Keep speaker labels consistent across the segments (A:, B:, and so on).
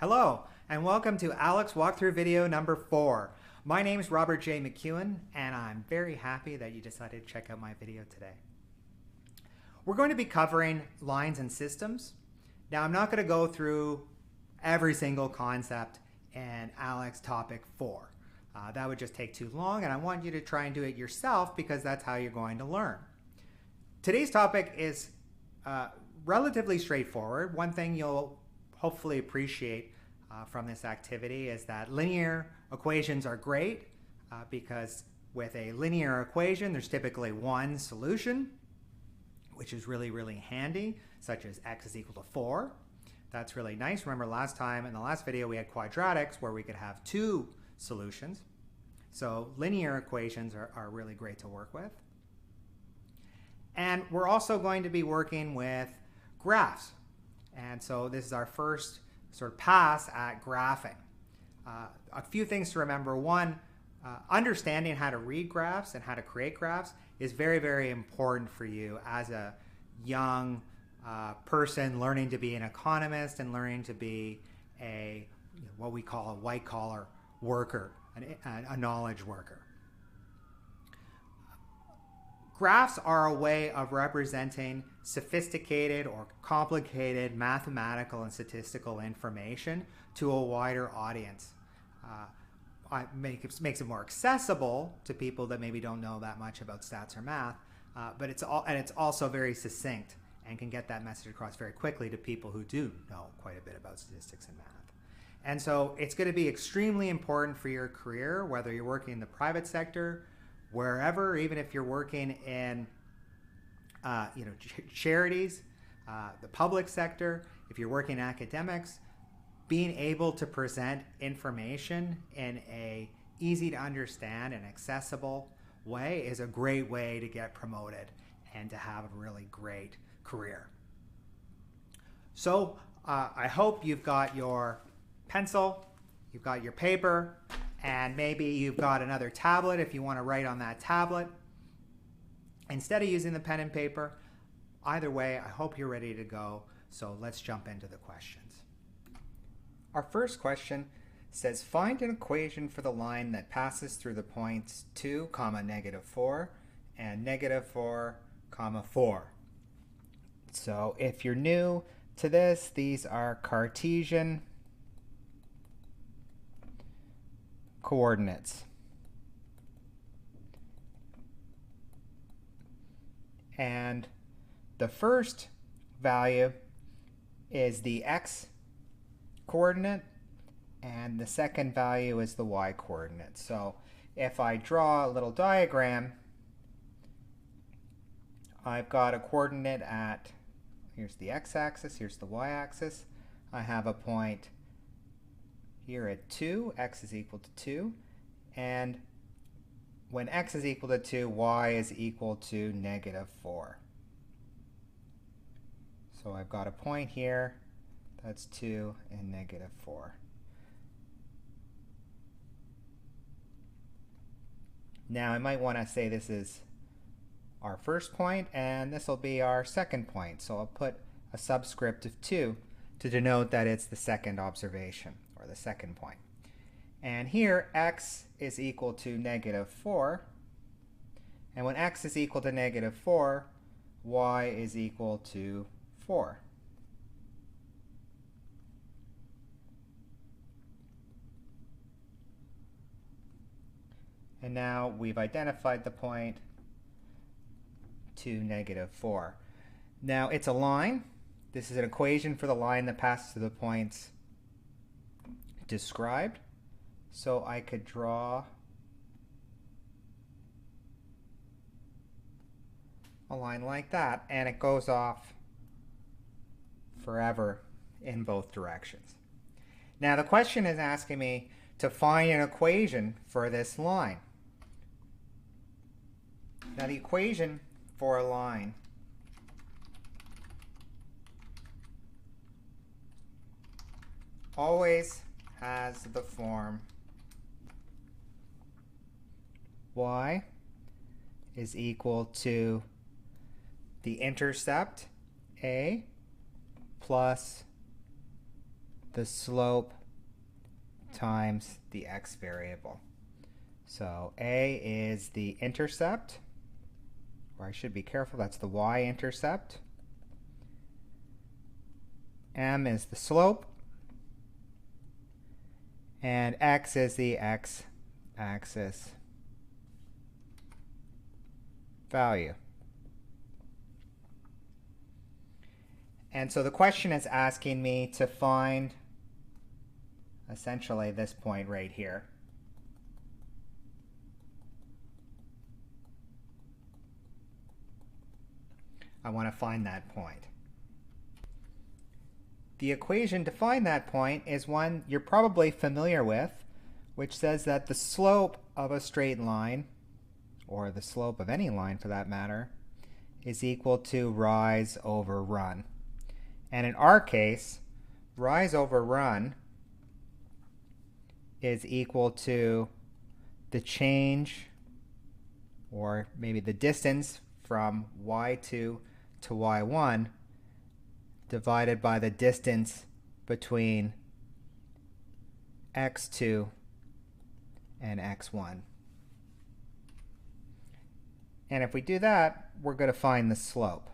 A: Hello, and welcome to ALEK's walkthrough video number 4. My name is Robert J. McKeown, and I'm very happy that you decided to check out my video today. We're going to be covering lines and systems. Now, I'm not going to go through every single concept in ALEK's topic 4. That would just take too long, and I want you to try and do it yourself because that's how you're going to learn. Today's topic is relatively straightforward. One thing you'll hopefully appreciate from this activity is that linear equations are great because with a linear equation there's typically one solution, which is really handy, such as x is equal to 4. That's really nice. Remember last time in the last video we had quadratics where we could have two solutions. So linear equations are really great to work with. And we're also going to be working with graphs. And so this is our first sort of pass at graphing. A few things to remember. One, understanding how to read graphs and how to create graphs is very important for you as a young person learning to be an economist and learning to be what we call a white-collar worker, a knowledge worker. Graphs are a way of representing sophisticated or complicated mathematical and statistical information to a wider audience. Makes it more accessible to people that maybe don't know that much about stats or math, but it's also very succinct and can get that message across very quickly to people who do know quite a bit about statistics and math. And so it's going to be extremely important for your career, whether you're working in the private sector, wherever, even if you're working in charities, the public sector, if you're working in academics, being able to present information in a easy to understand and accessible way is a great way to get promoted and to have a really great career. So I hope you've got your pencil, you've got your paper, and maybe you've got another tablet if you want to write on that tablet instead of using the pen and paper. Either way, I hope you're ready to go, so let's jump into the questions. Our first question says, find an equation for the line that passes through the points 2, -4 and -4, 4. So if you're new to this, these are Cartesian coordinates. And the first value is the x coordinate and the second value is the y coordinate. So if I draw a little diagram, I've got a coordinate at, here's the x-axis, here's the y-axis. I have a point here at 2, x is equal to 2, and when x is equal to 2, y is equal to -4. So I've got a point here that's 2 and -4. Now I might want to say this is our first point and this will be our second point. So I'll put a subscript of 2 to denote that it's the second observation, or the second point. And here x is equal to -4, and when x is equal to -4, y is equal to 4. And now we've identified the point to -4. Now it's a line. This is an equation for the line that passes through the points described. So I could draw a line like that, and it goes off forever in both directions. Now the question is asking me to find an equation for this line. Now the equation for a line always has the form y is equal to the intercept a plus the slope times the x variable. So a is the intercept, or I should be careful, that's the y-intercept. M is the slope, and x is the x-axis value. And so the question is asking me to find essentially this point right here. I want to find that point. The equation to find that point is one you're probably familiar with, which says that the slope of a straight line, or the slope of any line for that matter, is equal to rise over run. And in our case, rise over run is equal to the change, or maybe the distance from y2 to y1 divided by the distance between x2 and x1. And if we do that, we're going to find the slope.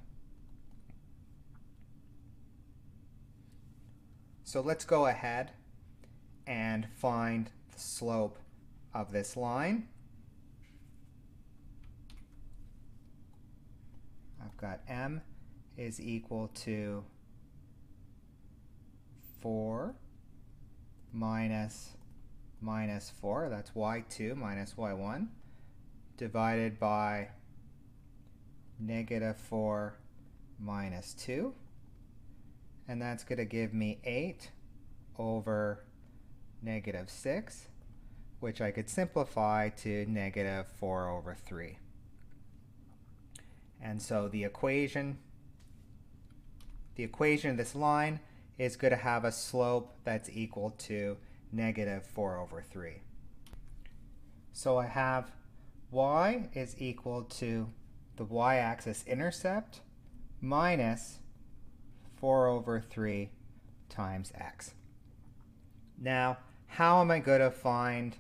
A: So let's go ahead and find the slope of this line. I've got m is equal to 4 minus 4, that's y2 minus y1, divided by negative 4 minus 2. And that's going to give me 8 over negative 6, which I could simplify to negative 4 over 3. And so the equation of this line is going to have a slope that's equal to negative 4 over 3. So I have y is equal to the y-axis intercept minus 4 over 3 times x. Now, how am I going to find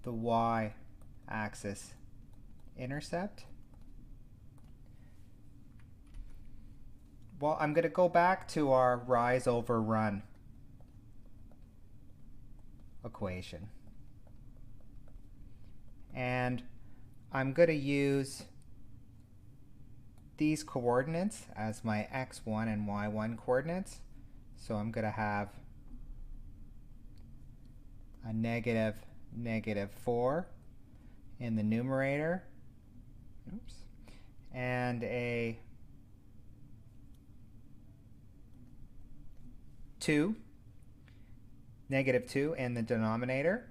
A: the y-axis intercept? Well, I'm going to go back to our rise over run equation. And I'm going to use these coordinates as my x1 and y1 coordinates. So I'm going to have a negative 4 in the numerator, and a 2, negative 2 in the denominator.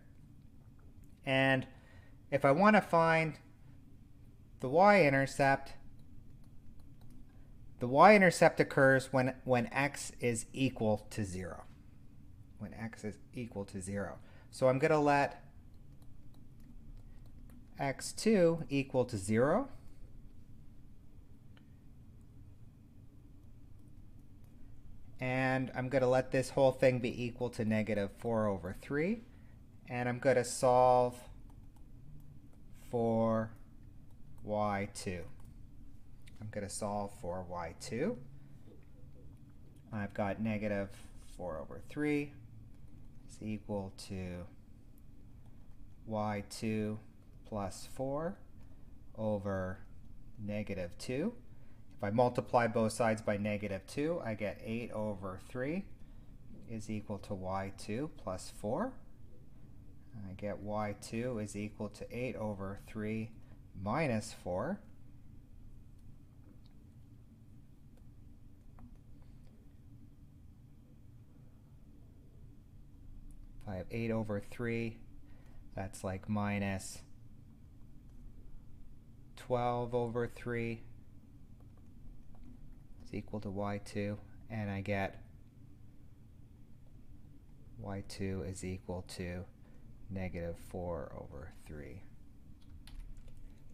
A: And if I want to find the y-intercept, the y-intercept occurs when x is equal to 0. When x is equal to 0. So I'm going to let x2 equal to 0. And I'm going to let this whole thing be equal to negative 4 over 3. And I'm going to solve for y2. I'm going to solve for y2. I've got negative 4 over 3 is equal to y2 plus 4 over negative 2. If I multiply both sides by negative 2, I get 8 over 3 is equal to y2 plus 4. I get y2 is equal to 8 over 3 minus 4. If I have 8 over 3, that's like minus 12 over 3 is equal to y2, and I get y2 is equal to negative 4 over 3.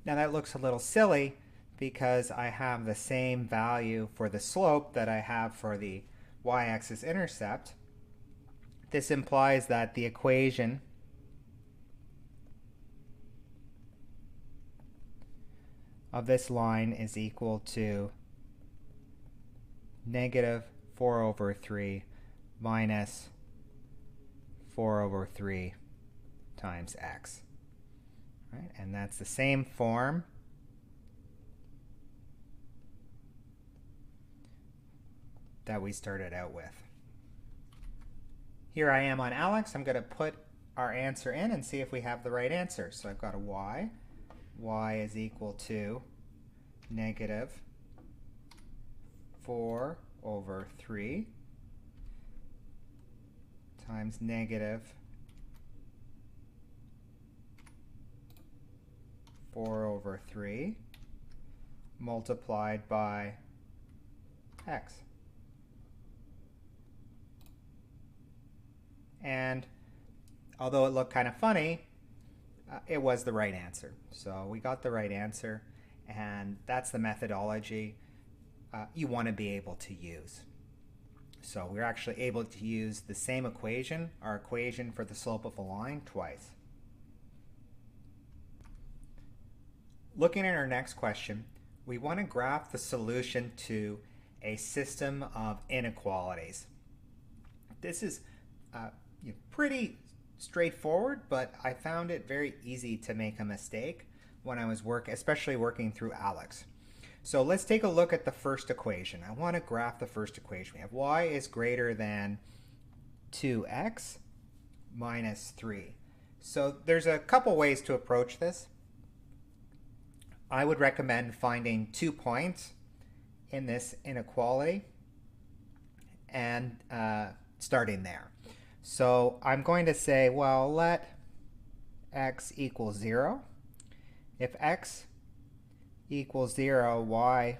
A: Now that looks a little silly because I have the same value for the slope that I have for the y-axis intercept, this implies that the equation of this line is equal to negative 4 over 3 minus 4 over 3 times x. Right? And that's the same form that we started out with. Here I am on ALEK's. I'm going to put our answer in and see if we have the right answer. So I've got a y. Y is equal to negative 4 over 3 times negative 4 over 3 multiplied by x. And although it looked kind of funny, it was the right answer. So we got the right answer, and that's the methodology you want to be able to use. So we're actually able to use the same equation, our equation for the slope of a line, twice. Looking at our next question, we want to graph the solution to a system of inequalities. This is pretty straightforward, but I found it very easy to make a mistake when I was especially working through ALEK's. So let's take a look at the first equation. I want to graph the first equation. We have y is greater than 2x minus 3. So there's a couple ways to approach this. I would recommend finding 2 points in this inequality and starting there. So I'm going to say, well, let x equal 0. If x equals 0, y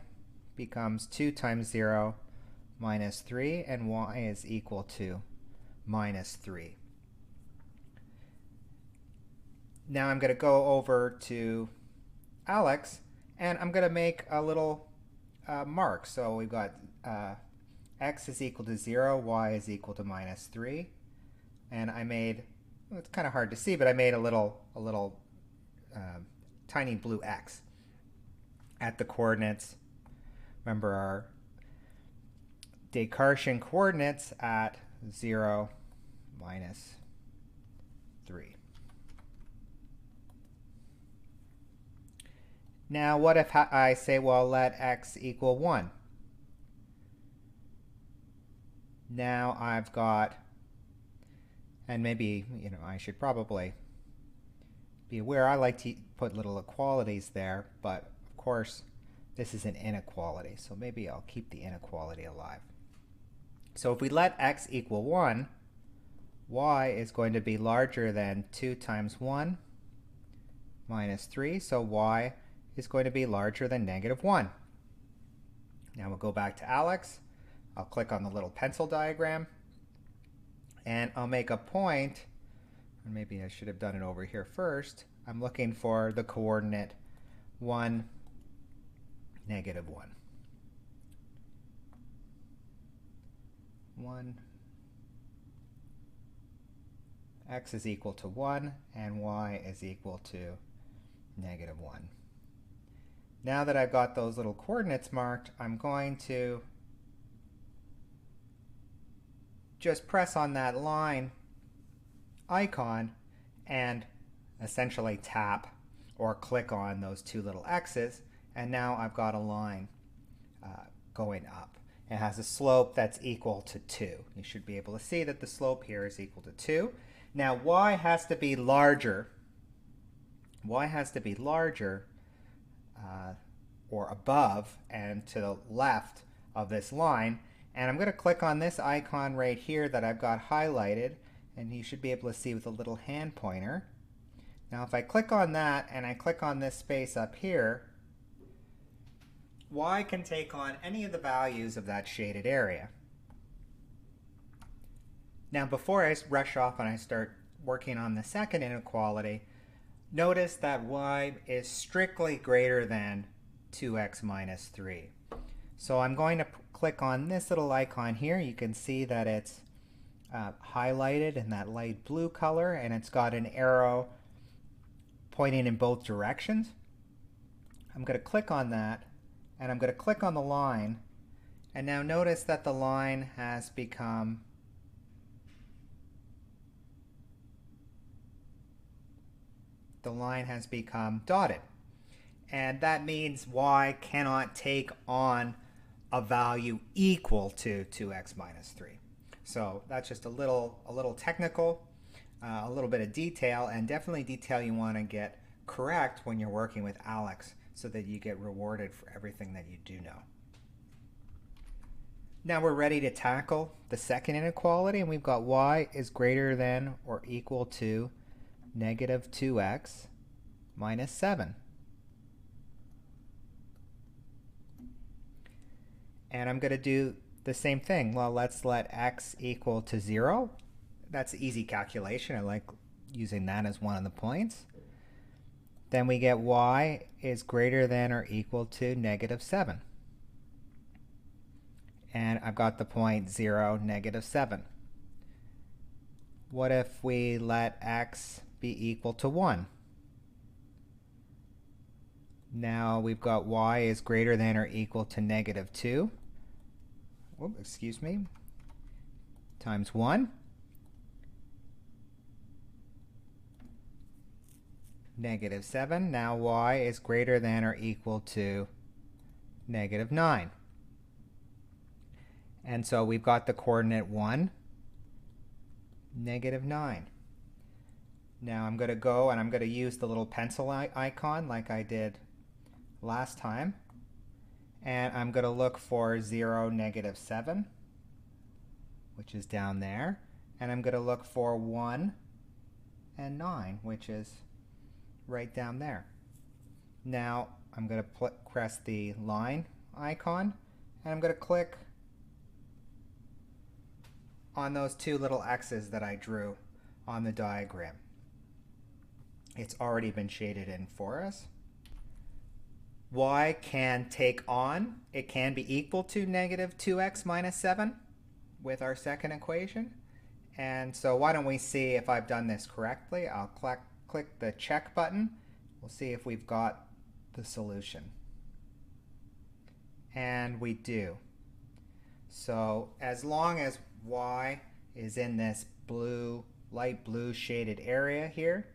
A: becomes 2 times 0 minus 3, and y is equal to minus 3. Now I'm going to go over to ALEK's, and I'm going to make a little mark. So we've got x is equal to 0, y is equal to minus 3. And I made, well, it's kind of hard to see, but I made a little tiny blue x at the coordinates. Remember our Descartesian coordinates at 0, minus 3. Now what if I say, well, let x equal 1? Now I've got, and maybe, I should probably be aware, I like to put little equalities there, but of course this is an inequality, so maybe I'll keep the inequality alive. So if we let x equal 1, y is going to be larger than 2 times 1 minus 3, so y is going to be larger than negative 1. Now we'll go back to ALEK's. I'll click on the little pencil diagram, and I'll make a point, or maybe I should have done it over here first. I'm looking for the coordinate 1, negative 1. 1, x is equal to 1, and y is equal to negative 1. Now that I've got those little coordinates marked, I'm going to just press on that line icon and essentially tap or click on those two little x's, and now I've got a line going up. It has a slope that's equal to 2. You should be able to see that the slope here is equal to 2. Now y has to be larger. Y has to be larger or above and to the left of this line. And I'm going to click on this icon right here that I've got highlighted, and you should be able to see with a little hand pointer. Now if I click on that and I click on this space up here, y can take on any of the values of that shaded area. Now before I rush off and I start working on the second inequality, notice that y is strictly greater than 2x minus 3. So I'm going to click on this little icon here. You can see that it's highlighted in that light blue color, and it's got an arrow pointing in both directions. I'm going to click on that, and I'm going to click on the line, and now notice that the line has become dotted. And that means y cannot take on a value equal to 2x minus 3. So that's just a little technical, a little bit of detail, and definitely detail you want to get correct when you're working with ALEKs so that you get rewarded for everything that you do know. Now we're ready to tackle the second inequality, and we've got y is greater than or equal to negative 2x minus 7. And I'm going to do the same thing. Well, let's let x equal to 0. That's an easy calculation. I like using that as one of the points. Then we get y is greater than or equal to negative 7. And I've got the point 0, negative 7. What if we let x be equal to 1? Now we've got y is greater than or equal to negative 2. Whoop, excuse me. Times 1. Negative 7. Now y is greater than or equal to negative 9. And so we've got the coordinate 1, negative 9. Now I'm going to go and I'm going to use the little pencil icon like I did last time. And I'm going to look for 0, negative 7, which is down there. And I'm going to look for 1 and 9, which is right down there. Now I'm going to press the line icon, and I'm going to click on those two little X's that I drew on the diagram. It's already been shaded in for us. Y can take on, it can be equal to negative 2x minus 7 with our second equation. And so why don't we see if I've done this correctly. I'll click the check button. We'll see if we've got the solution. And we do. So as long as y is in this blue, light blue shaded area here,